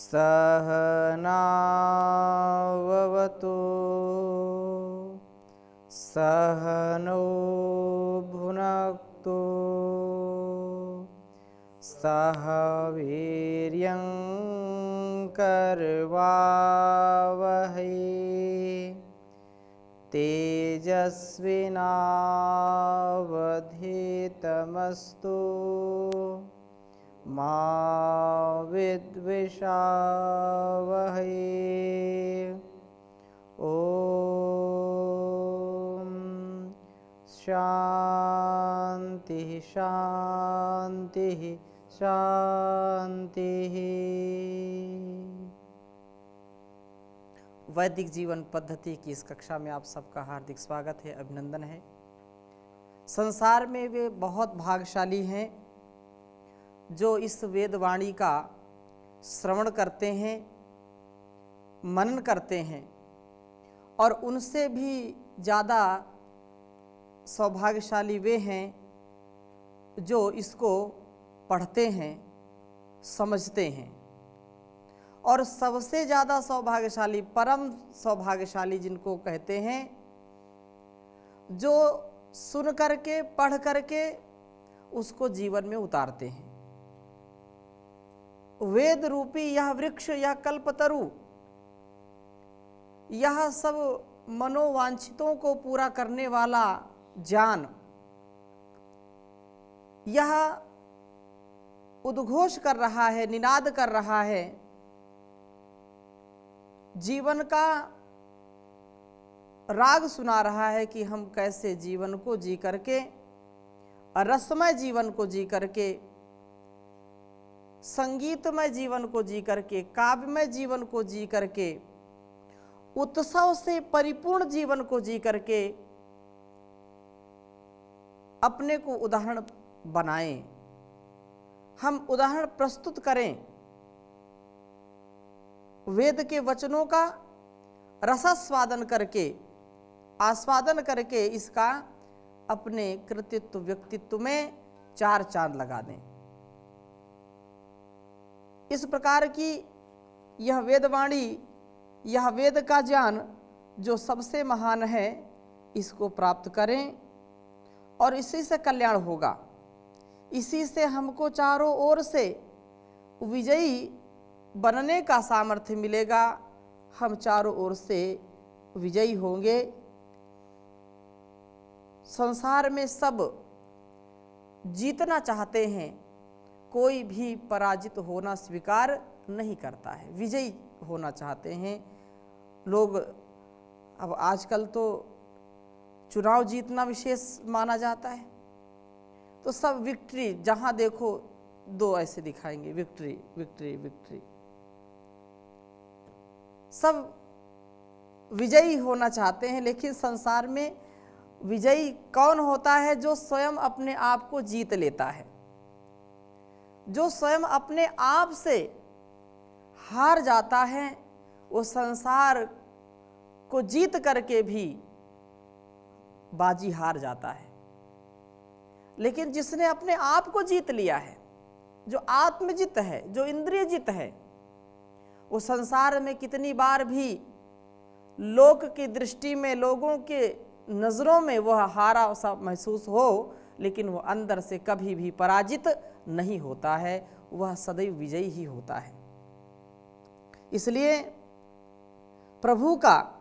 सहनाववतु सहनो भुनक्तु सह वीर्यं करवावहै तेजस्विनावधीतमस्तु मा विद्विषावहै। ओम शांति शांति शांति। वैदिक जीवन पद्धति की इस कक्षा में आप सबका हार्दिक स्वागत है, अभिनंदन है। संसार में वे बहुत भाग्यशाली हैं जो इस वेदवाणी का श्रवण करते हैं, मनन करते हैं, और उनसे भी ज़्यादा सौभाग्यशाली वे हैं जो इसको पढ़ते हैं, समझते हैं। और सबसे ज़्यादा सौभाग्यशाली, परम सौभाग्यशाली जिनको कहते हैं, जो सुन करके पढ़ करके उसको जीवन में उतारते हैं। वेद रूपी यह वृक्ष, यह कल्पतरु, यह सब मनोवांछितों को पूरा करने वाला ज्ञान, यह उद्घोष कर रहा है, निनाद कर रहा है, जीवन का राग सुना रहा है कि हम कैसे जीवन को जी करके, रसमय जीवन को जी करके, संगीतमय जीवन को जी करके, काव्यमय जीवन को जी करके, उत्सव से परिपूर्ण जीवन को जी करके अपने को उदाहरण बनाएं, हम उदाहरण प्रस्तुत करें। वेद के वचनों का रसास्वादन करके, आस्वादन करके इसका अपने कृतित्व व्यक्तित्व में चार चांद लगा दें। इस प्रकार की यह वेदवाणी, यह वेद का ज्ञान जो सबसे महान है, इसको प्राप्त करें और इसी से कल्याण होगा। इसी से हमको चारों ओर से विजयी बनने का सामर्थ्य मिलेगा। हम चारों ओर से विजयी होंगे। संसार में सब जीतना चाहते हैं, कोई भी पराजित होना स्वीकार नहीं करता है, विजयी होना चाहते हैं लोग। अब आजकल तो चुनाव जीतना विशेष माना जाता है, तो सब विक्ट्री, जहां देखो दो ऐसे दिखाएंगे, विक्ट्री विक्ट्री विक्ट्री। सब विजयी होना चाहते हैं, लेकिन संसार में विजयी कौन होता है? जो स्वयं अपने आप को जीत लेता है, जो स्वयं अपने आप से हार जाता है। वो संसार को जीत करके भी बाजी हार जाता है। लेकिन जिसने अपने आप को जीत लिया है, जो आत्मजित है, जो इंद्रिय जित है, वो संसार में कितनी बार भी लोक की दृष्टि में, लोगों के नजरों में वह हारा सा महसूस हो, लेकिन वो अंदर से कभी भी पराजित नहीं होता है, वह सदैव विजयी ही होता है। इसलिए प्रभु का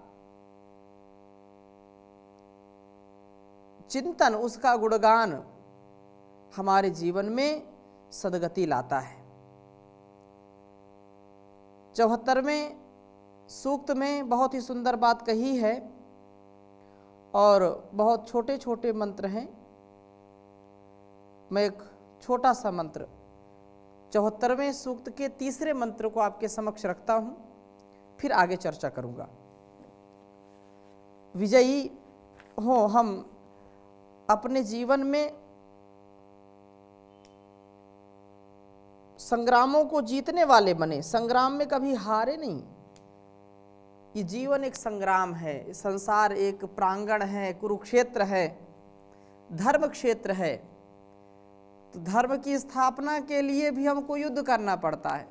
चिंतन, उसका गुणगान हमारे जीवन में सद्गति लाता है। 74वें सूक्त में बहुत ही सुंदर बात कही है और बहुत छोटे छोटे मंत्र हैं। मैं एक छोटा सा मंत्र 74वें सूक्त के तीसरे मंत्र को आपके समक्ष रखता हूं, फिर आगे चर्चा करूंगा। विजयी हो हम, अपने जीवन में संग्रामों को जीतने वाले बने, संग्राम में कभी हारे नहीं। ये जीवन एक संग्राम है, संसार एक प्रांगण है, कुरुक्षेत्र है, धर्म क्षेत्र है। तो धर्म की स्थापना के लिए भी हमको युद्ध करना पड़ता है।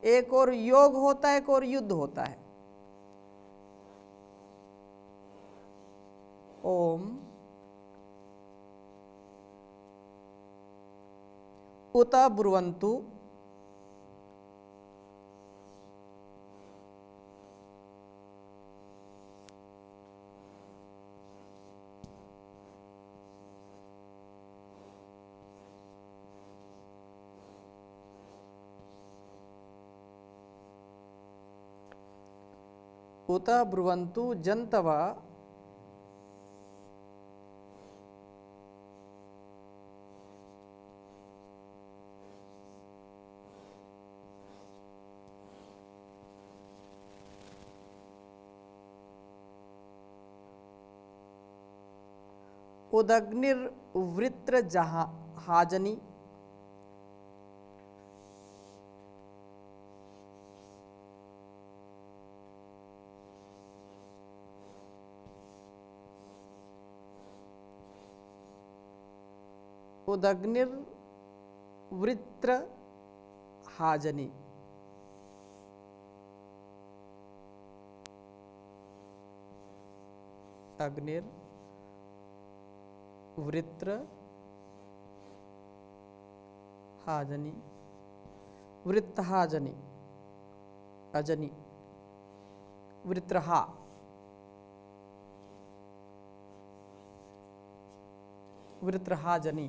एक और योग होता है, एक और युद्ध होता है। ओम उत ब्रुवन्तु उत ब्रुवन्तु जन्तवा उदग्निर्वृत्रजहाजनि उदग्निर्वृत्रहाजनि अग्निर्वृत्रहाजनि वृत्तहाजनि अजनि वृत्रहा वृत्रहाजनि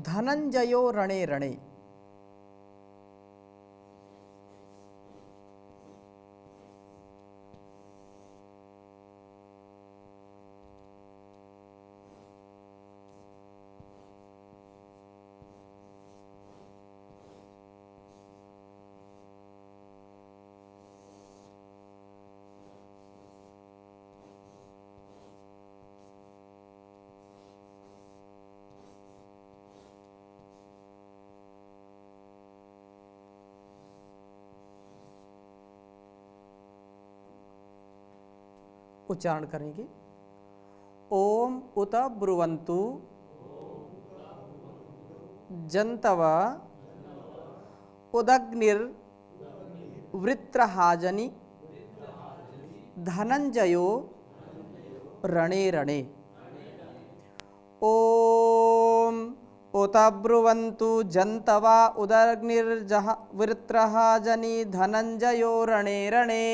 धनंजयो रणे रणे उच्चारण करेंगे। ओम उत ब्रुवन्तु जन्तव उदग्निर्वृत्रहाजनि धनंजयो रणे रणे। ओम उत ब्रुवन्तु जन्तवा उदग्निर्वृत्रहाजनि धनंजयो रणे रणे।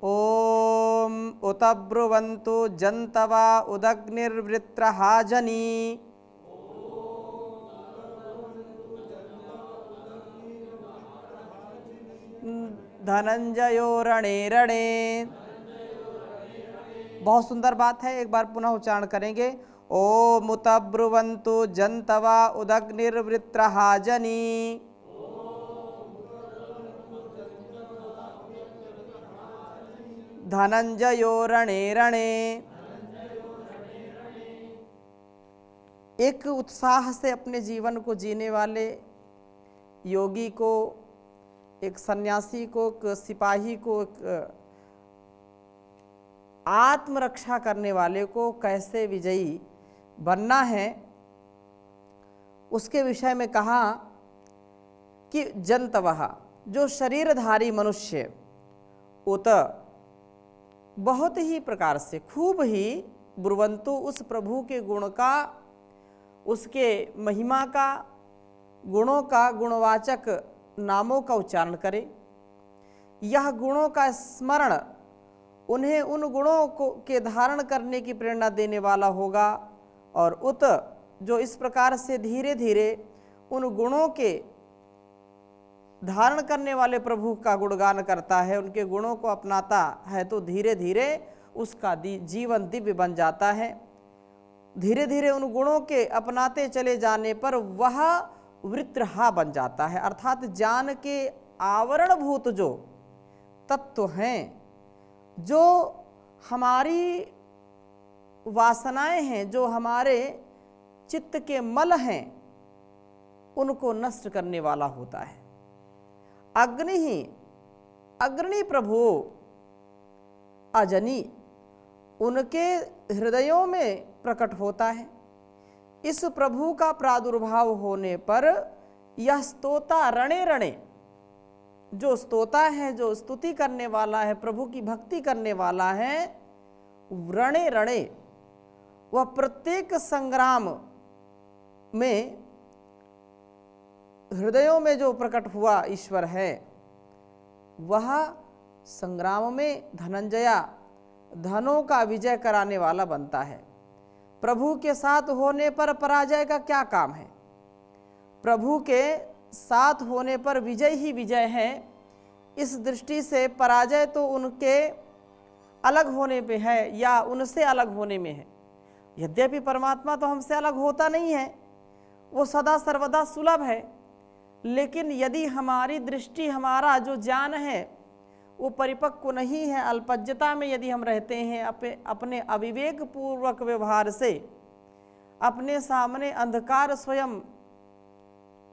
ओम उत ब्रुवन्तु जन्तवा उदग्निर्वृत्रहाजनि धनंजयो रणे रणे। बहुत सुंदर बात है, एक बार पुनः उच्चारण करेंगे। ओम उत ब्रुवन्तु जन्तवा उदग्निर्वृत्रहाजनि धनंजयो रणे रणे। एक उत्साह से अपने जीवन को जीने वाले योगी को, एक सन्यासी को, एक सिपाही को, एक आत्मरक्षा करने वाले को कैसे विजयी बनना है, उसके विषय में कहा कि जंतवः, जो शरीरधारी मनुष्य, उत बहुत ही प्रकार से खूब ही ब्रुवन्तु उस प्रभु के गुण का, उसके महिमा का, गुणों का, गुणवाचक नामों का उच्चारण करें। यह गुणों का स्मरण उन्हें उन गुणों को के धारण करने की प्रेरणा देने वाला होगा। और उत, जो इस प्रकार से धीरे धीरे उन गुणों के धारण करने वाले प्रभु का गुणगान करता है, उनके गुणों को अपनाता है, तो धीरे धीरे उसका जीवन दिव्य बन जाता है। धीरे धीरे उन गुणों के अपनाते चले जाने पर वह वृत्रहा बन जाता है, अर्थात ज्ञान के आवरणभूत जो तत्व हैं, जो हमारी वासनाएं हैं, जो हमारे चित्त के मल हैं, उनको नष्ट करने वाला होता है। अग्नि ही अग्नि प्रभु अजनी उनके हृदयों में प्रकट होता है। इस प्रभु का प्रादुर्भाव होने पर यह स्तोता रणे रणे, जो स्तोता है, जो स्तुति करने वाला है, प्रभु की भक्ति करने वाला है, रणे रणे वह प्रत्येक संग्राम में हृदयों में जो प्रकट हुआ ईश्वर है, वह संग्राम में धनंजया धनों का विजय कराने वाला बनता है। प्रभु के साथ होने पर पराजय का क्या काम है? प्रभु के साथ होने पर विजय ही विजय है। इस दृष्टि से पराजय तो उनके अलग होने पे है या उनसे अलग होने में है। यद्यपि परमात्मा तो हमसे अलग होता नहीं है, वो सदा सर्वदा सुलभ है, लेकिन यदि हमारी दृष्टि, हमारा जो ज्ञान है वो परिपक्व नहीं है, अल्पज्ञता में यदि हम रहते हैं, अपने अविवेक पूर्वक व्यवहार से अपने सामने अंधकार स्वयं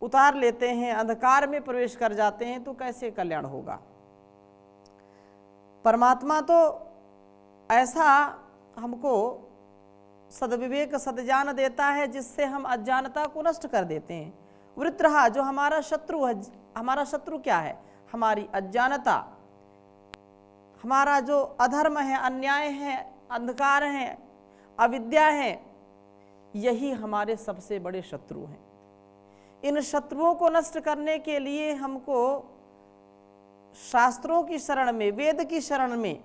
उतार लेते हैं, अंधकार में प्रवेश कर जाते हैं, तो कैसे कल्याण होगा? परमात्मा तो ऐसा हमको सद्विवेक सद्ज्ञान देता है जिससे हम अज्ञानता को नष्ट कर देते हैं। वृत्रहा जो हमारा शत्रु है, हमारा शत्रु क्या है? हमारी अज्ञानता, हमारा जो अधर्म है, अन्याय है, अंधकार है, अविद्या है, यही हमारे सबसे बड़े शत्रु हैं। इन शत्रुओं को नष्ट करने के लिए हमको शास्त्रों की शरण में, वेद की शरण में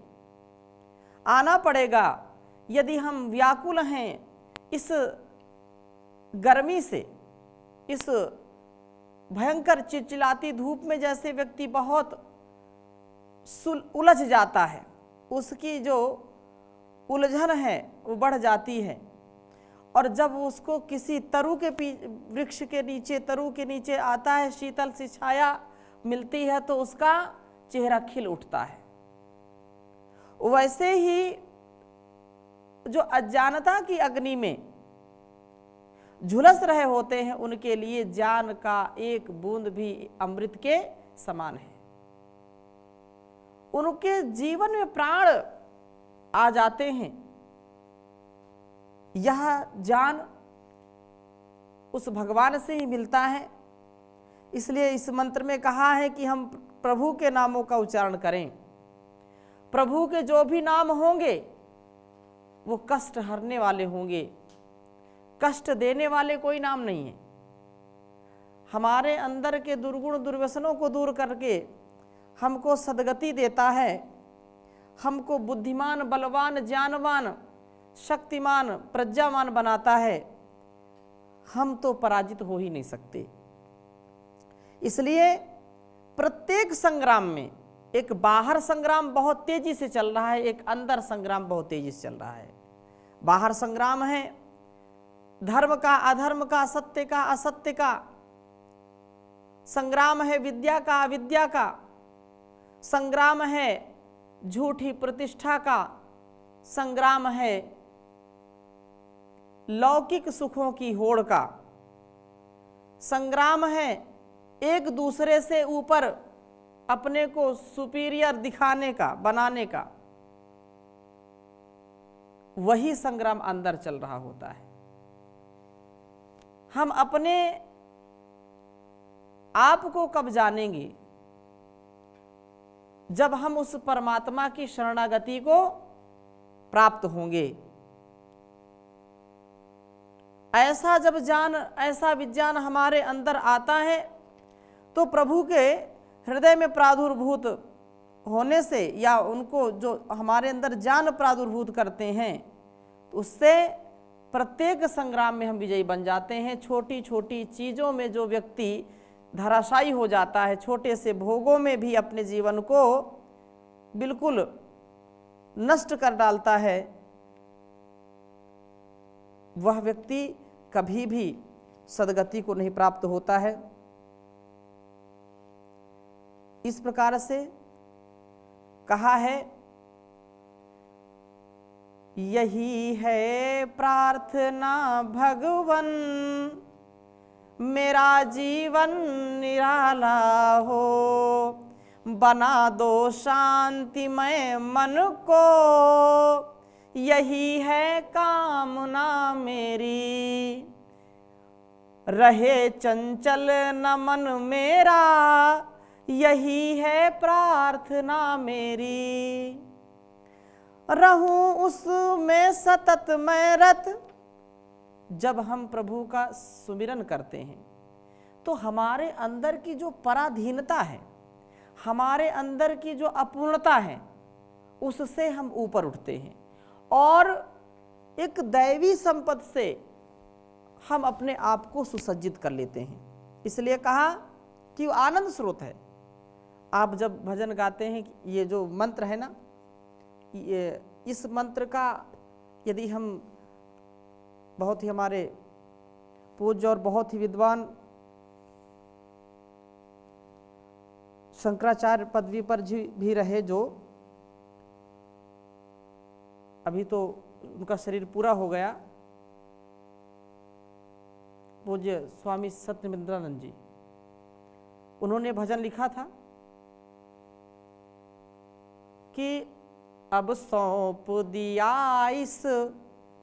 आना पड़ेगा। यदि हम व्याकुल हैं इस गर्मी से, इस भयंकर चिलचिलाती धूप में, जैसे व्यक्ति बहुत उलझ जाता है, उसकी जो उलझन है वो बढ़ जाती है, और जब उसको किसी तरु के वृक्ष के नीचे, तरु के नीचे आता है, शीतल सी छाया मिलती है, तो उसका चेहरा खिल उठता है। वैसे ही जो अज्ञानता की अग्नि में झुलस रहे होते हैं, उनके लिए ज्ञान का एक बूंद भी अमृत के समान है। उनके जीवन में प्राण आ जाते हैं। यह ज्ञान उस भगवान से ही मिलता है। इसलिए इस मंत्र में कहा है कि हम प्रभु के नामों का उच्चारण करें। प्रभु के जो भी नाम होंगे वो कष्ट हरने वाले होंगे, कष्ट देने वाले कोई नाम नहीं है। हमारे अंदर के दुर्गुण दुर्व्यसनों को दूर करके हमको सद्गति देता है, हमको बुद्धिमान, बलवान, ज्ञानवान, शक्तिमान, प्रज्ञावान बनाता है। हम तो पराजित हो ही नहीं सकते। इसलिए प्रत्येक संग्राम में, एक बाहर संग्राम बहुत तेजी से चल रहा है, एक अंदर संग्राम बहुत तेजी से चल रहा है। बाहर संग्राम है धर्म का, अधर्म का, सत्य का, असत्य का संग्राम है, विद्या का, अविद्या का संग्राम है, झूठी प्रतिष्ठा का संग्राम है, लौकिक सुखों की होड़ का संग्राम है, एक दूसरे से ऊपर अपने को सुपीरियर दिखाने का, बनाने का। वही संग्राम अंदर चल रहा होता है। हम अपने आप को कब जानेंगे? जब हम उस परमात्मा की शरणागति को प्राप्त होंगे। ऐसा जब ज्ञान, ऐसा विज्ञान हमारे अंदर आता है तो प्रभु के हृदय में प्रादुर्भूत होने से, या उनको जो हमारे अंदर ज्ञान प्रादुर्भूत करते हैं, तो उससे प्रत्येक संग्राम में हम विजयी बन जाते हैं। छोटी छोटी चीज़ों में जो व्यक्ति धराशायी हो जाता है, छोटे से भोगों में भी अपने जीवन को बिल्कुल नष्ट कर डालता है, वह व्यक्ति कभी भी सद्गति को नहीं प्राप्त होता है। इस प्रकार से कहा है, यही है प्रार्थना भगवन मेरा जीवन निराला हो। बना दो शांतिमय मन को, यही है कामना मेरी। रहे चंचल न मन मेरा, यही है प्रार्थना मेरी। रहूं उसमें सतत मैं रत। जब हम प्रभु का सुमिरन करते हैं तो हमारे अंदर की जो पराधीनता है, हमारे अंदर की जो अपूर्णता है, उससे हम ऊपर उठते हैं और एक दैवी संपत्ति से हम अपने आप को सुसज्जित कर लेते हैं। इसलिए कहा कि वो आनंद स्रोत है। आप जब भजन गाते हैं, ये जो मंत्र है ना, ये इस मंत्र का यदि हम बहुत ही हमारे पूज्य और बहुत ही विद्वान शंकराचार्य पदवी पर भी रहे, जो अभी तो उनका शरीर पूरा हो गया, पूज्य स्वामी सत्यमिंद्रानंद जी, उन्होंने भजन लिखा था कि अब सौंप दिया इस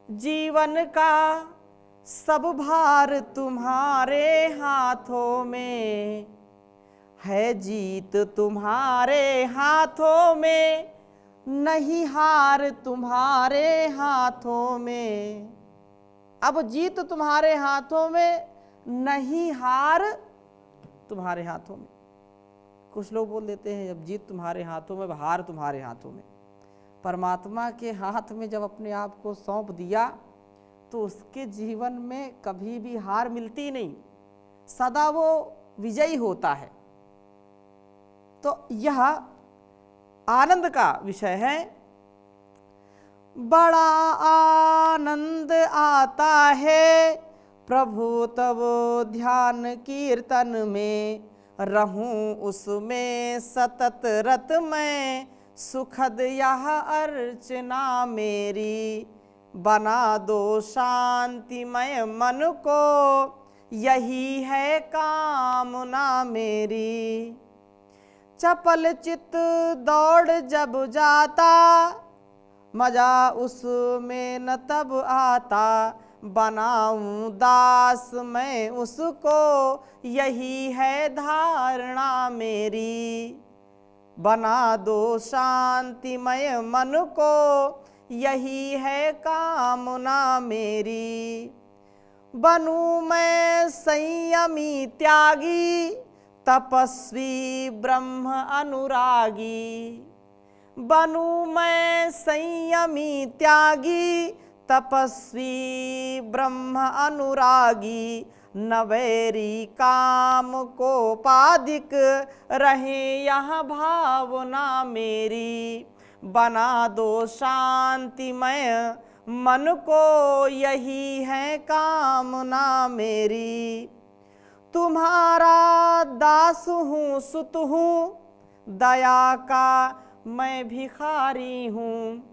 जीवन का सब भार तुम्हारे हाथों में, है जीत तुम्हारे हाथों में, नहीं हार तुम्हारे हाथों में। अब जीत तुम्हारे हाथों में, नहीं हार तुम्हारे हाथों में। कुछ लोग बोल देते हैं जब जीत तुम्हारे हाथों में, हार तुम्हारे हाथों में। परमात्मा के हाथ में जब अपने आप को सौंप दिया तो उसके जीवन में कभी भी हार मिलती नहीं, सदा वो विजयी होता है। तो यह आनंद का विषय है। बड़ा आनंद आता है प्रभु तब ध्यान कीर्तन में, रहूं उसमें सतत रत मैं, सुखद यह अर्चना मेरी। बना दो शांतिमय मन को, यही है कामना मेरी। चपल चित दौड़ जब जाता, मजा उसमें न तब आता। बनाऊं दास मैं उसको, यही है धारणा मेरी। बना दो शांतिमय मन को, यही है कामना मेरी। बनूं मैं संयमी त्यागी, तपस्वी ब्रह्म अनुरागी। बनूं मैं संयमी त्यागी, तपस्वी ब्रह्म अनुरागी। नवैरी काम को पादिक, रहे यह भावना मेरी। बना दो शांतिमय मन को, यही है कामना मेरी। तुम्हारा दास हूँ सुत हूँ, दया का मैं भिखारी हूँ।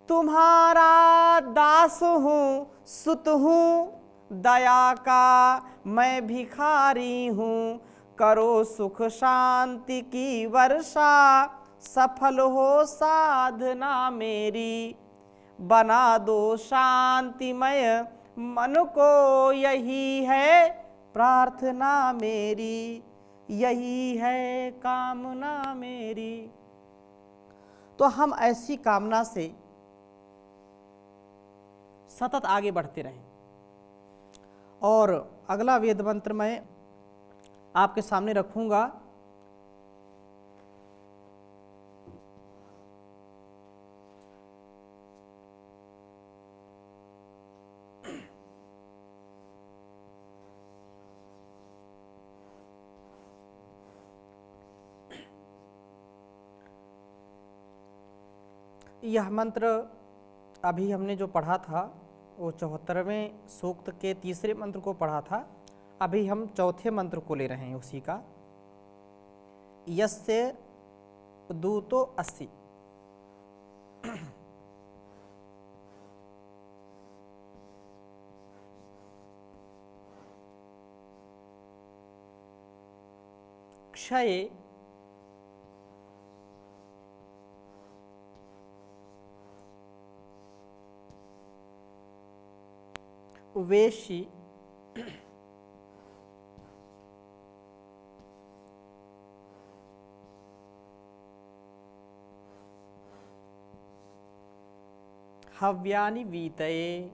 तुम्हारा दास हूँ सुत हूँ, दया का मैं भिखारी हूँ। करो सुख शांति की वर्षा, सफल हो साधना मेरी। बना दो शांतिमय मन को, यही है प्रार्थना मेरी, यही है कामना मेरी। तो हम ऐसी कामना से सतत आगे बढ़ते रहें। और अगला वेद मंत्र मैं आपके सामने रखूंगा। यह मंत्र अभी हमने जो पढ़ा था वो 74वें सूक्त के तीसरे मंत्र को पढ़ा था। अभी हम चौथे मंत्र को ले रहे हैं उसी का। यस्य दूतो अस्सि। क्षय वेशी हव्यानि वीतये।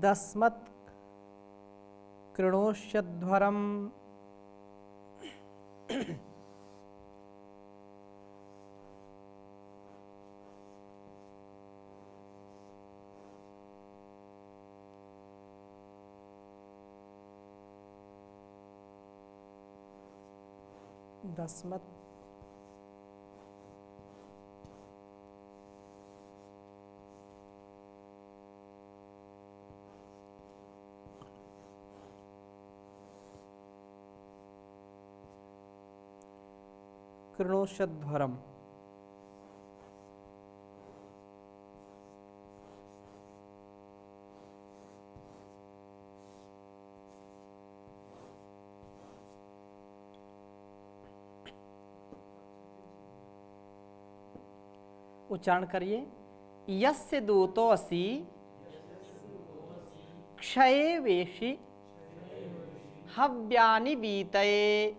दस्मत् कृणोष्यध्वरम् दस्मत् कृणोष्यध्वरम्। उच्चारण करिए। यस्य दूतोऽसि क्षये वेशि हव्यानि वीतये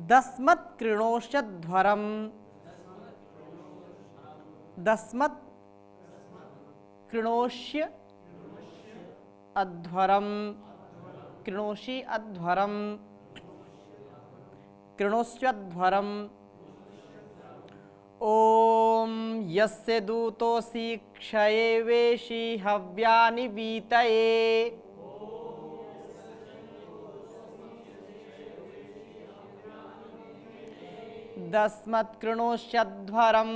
दस्मत् कृणोष्यध्वरम्। दस्मत् कृणोष्य अध्वरम्। कृणोषि अध्वरम्। कृणोष्यध्वरम्। ओम यस्य दूतोऽसि क्षये वेशि हव्यानि वीतये दस्मत् कृणोष्यध्वरम्।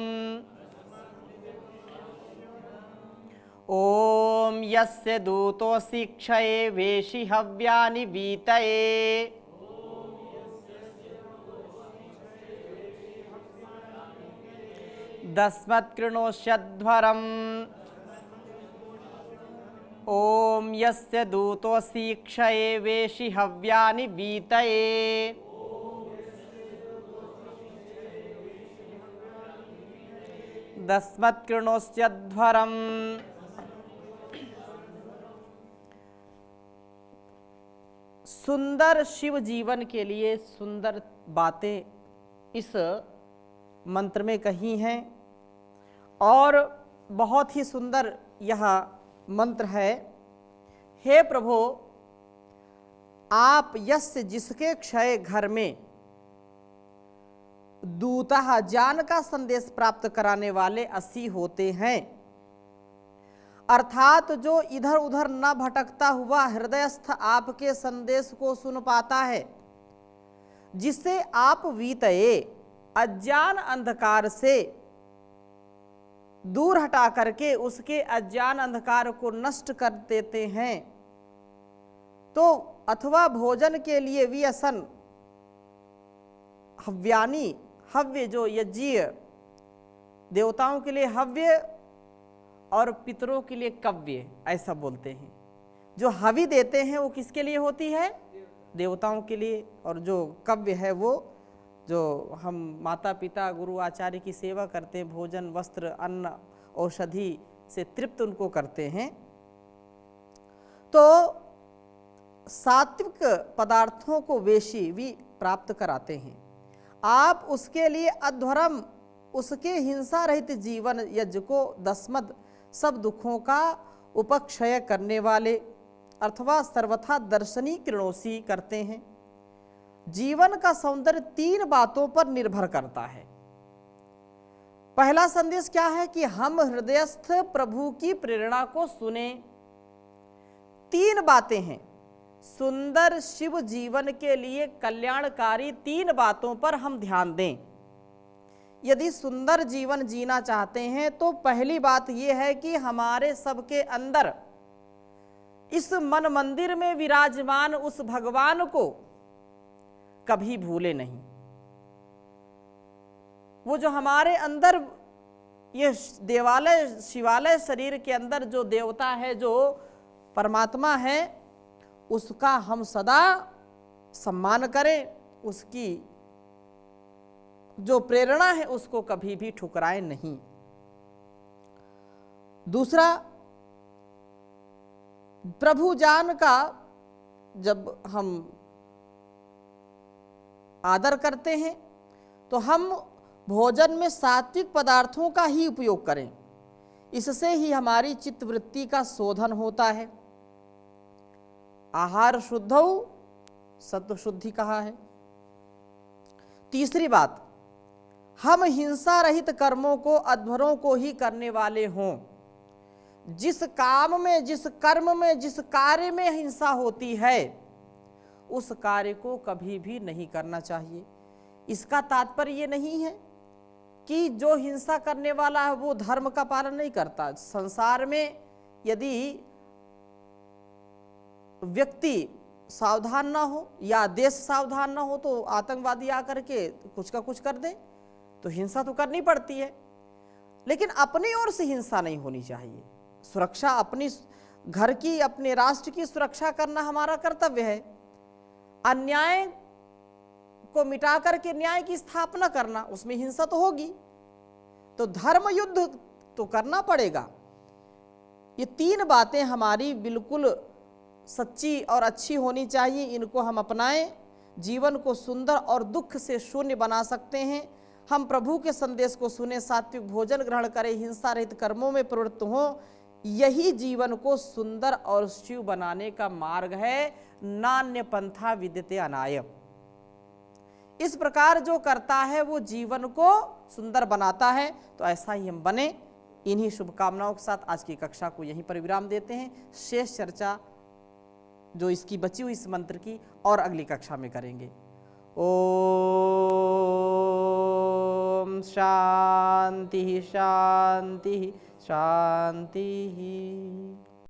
ओम यस्य दूतोऽसि क्षये वेशि हव्यानि वीतये दस्मत् कृणोष्यध्वरम्। ओम यस्य दूतोऽसि क्षये वेशि हव्यानि वीतये दस्मत् कृणोष्यध्वरम्। सुंदर शिव जीवन के लिए सुंदर बातें इस मंत्र में कही हैं और बहुत ही सुंदर यह मंत्र है। हे प्रभु, आप यस्य जिसके क्षय घर में दूतः ज्ञान का संदेश प्राप्त कराने वाले असी होते हैं, अर्थात जो इधर उधर न भटकता हुआ हृदयस्थ आपके संदेश को सुन पाता है, जिसे आप वीतये अज्ञान अंधकार से दूर हटा करके उसके अज्ञान अंधकार को नष्ट कर देते हैं। तो अथवा भोजन के लिए व्यसन हव्यानि, हव्य जो यज्ञीय देवताओं के लिए हव्य और पितरों के लिए कव्य ऐसा बोलते हैं। जो हवि देते हैं वो किसके लिए होती है? देवताओं के लिए। और जो कव्य है वो जो हम माता पिता गुरु आचार्य की सेवा करते हैं, भोजन वस्त्र अन्न औषधि से तृप्त उनको करते हैं। तो सात्विक पदार्थों को वेशी भी प्राप्त कराते हैं। आप उसके लिए अध्वरम, उसके हिंसा रहित जीवन यज्ञ को दस्मद सब दुखों का उपक्षय करने वाले अथवा सर्वथा दर्शनी कृणोसी करते हैं। जीवन का सौंदर्य तीन बातों पर निर्भर करता है। पहला संदेश क्या है कि हम हृदयस्थ प्रभु की प्रेरणा को सुने। तीन बातें हैं सुंदर शिव जीवन के लिए कल्याणकारी 3 बातों पर हम ध्यान दें। यदि सुंदर जीवन जीना चाहते हैं तो पहली बात यह है कि हमारे सबके अंदर इस मन मंदिर में विराजमान उस भगवान को कभी भूले नहीं। वो जो हमारे अंदर ये देवालय शिवालय शरीर के अंदर जो देवता है, जो परमात्मा है, उसका हम सदा सम्मान करें, उसकी जो प्रेरणा है उसको कभी भी ठुकराएं नहीं। दूसरा, प्रभु जान का जब हम आदर करते हैं तो हम भोजन में सात्विक पदार्थों का ही उपयोग करें, इससे ही हमारी चित्तवृत्ति का शोधन होता है। आहार शुद्धौ सत्व शुद्धि कहा है। तीसरी बात, हम हिंसा रहित कर्मों को अध्वरों को ही करने वाले हों। जिस काम में, जिस कर्म में, जिस कार्य में हिंसा होती है उस कार्य को कभी भी नहीं करना चाहिए। इसका तात्पर्य ये नहीं है कि जो हिंसा करने वाला है वो धर्म का पालन नहीं करता। संसार में यदि व्यक्ति सावधान ना हो या देश सावधान ना हो तो आतंकवादी आकर के कुछ का कुछ कर दे तो हिंसा तो करनी पड़ती है, लेकिन अपनी ओर से हिंसा नहीं होनी चाहिए। सुरक्षा अपनी घर की, अपने राष्ट्र की सुरक्षा करना हमारा कर्तव्य है। अन्याय को मिटा करके न्याय की स्थापना करना, उसमें हिंसा तो होगी, तो धर्म युद्ध तो करना पड़ेगा। ये 3 बातें हमारी बिल्कुल सच्ची और अच्छी होनी चाहिए। इनको हम अपनाएं, जीवन को सुंदर और दुख से शून्य बना सकते हैं। हम प्रभु के संदेश को सुने, सात्विक भोजन ग्रहण करें, हिंसा रहित कर्मों में प्रवृत्त हों। यही जीवन को सुंदर और शिव बनाने का मार्ग है। नान्य पंथा विद्यते अनाय। इस प्रकार जो करता है वो जीवन को सुंदर बनाता है। तो ऐसा ही हम बने। इन्हीं शुभकामनाओं के साथ आज की कक्षा को यहीं पर विराम देते हैं। शेष चर्चा जो इसकी बची हुई इस मंत्र की और अगली कक्षा में करेंगे। ओम शांति शांति शांति।